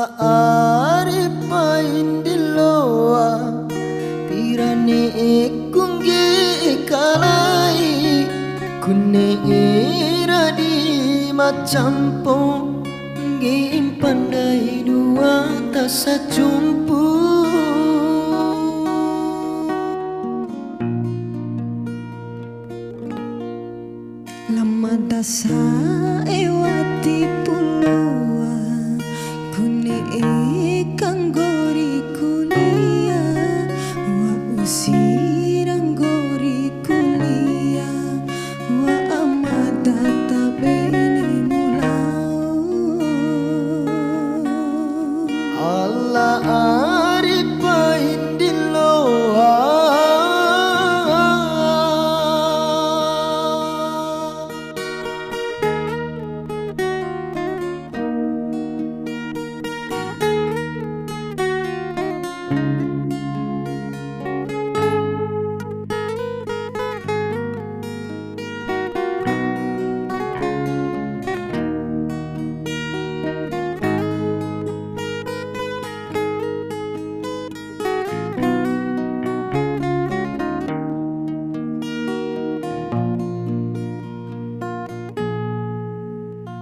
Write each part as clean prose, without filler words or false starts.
Allah aripain diloa pirane kungge kalai kunne iradi macampo ngim pandai dua tasa jumpu lama dasa ewati pulua kune kanggori kulia wa usirang gori kulia wa amada tabene mulau Allah aripain diloa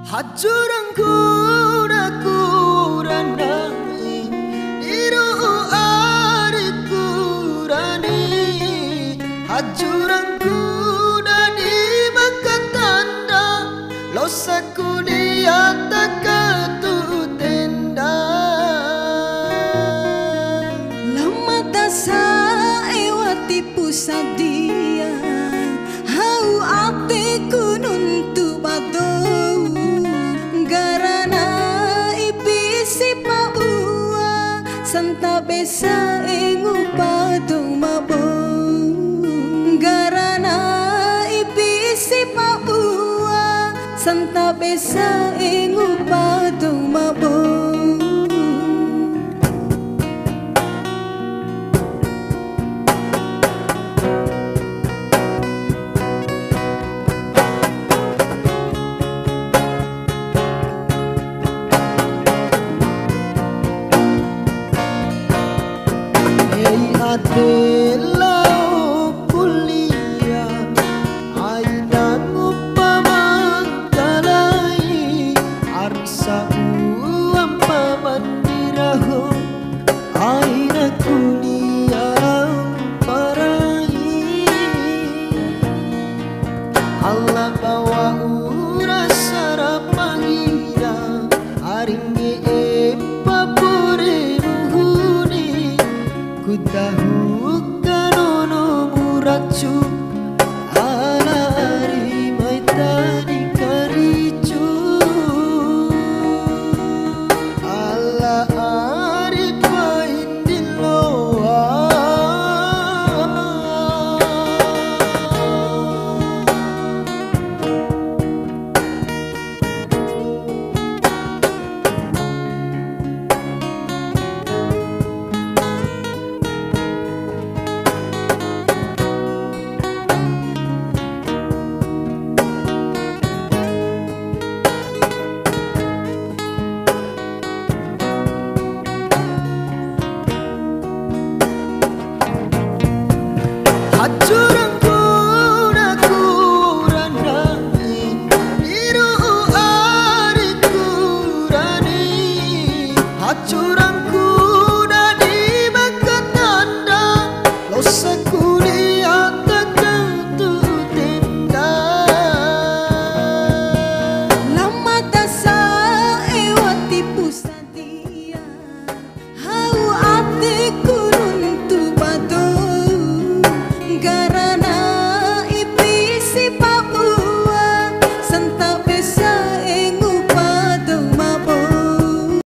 Hajurang kurang-kurandai Iru ari kurani Hajurang kudani makatanda Losaku diata katu tenda Lama dasa ewati pusadia Hau ate kununtu bado Santa besa ingu padong mabong Garana ipisi paua Santa besa ingu padong mabong Adelau kuliah Ainamu pamangkalai Arisa uam pamandirahu Aina kuliah parai Allah bawa urasara pangira Aringi epapure muhuni Kudahu kanono muracu alari maitani karicu Allah aripain diloa Hajurang kurang-kurandai Iru ari kurani Hajurang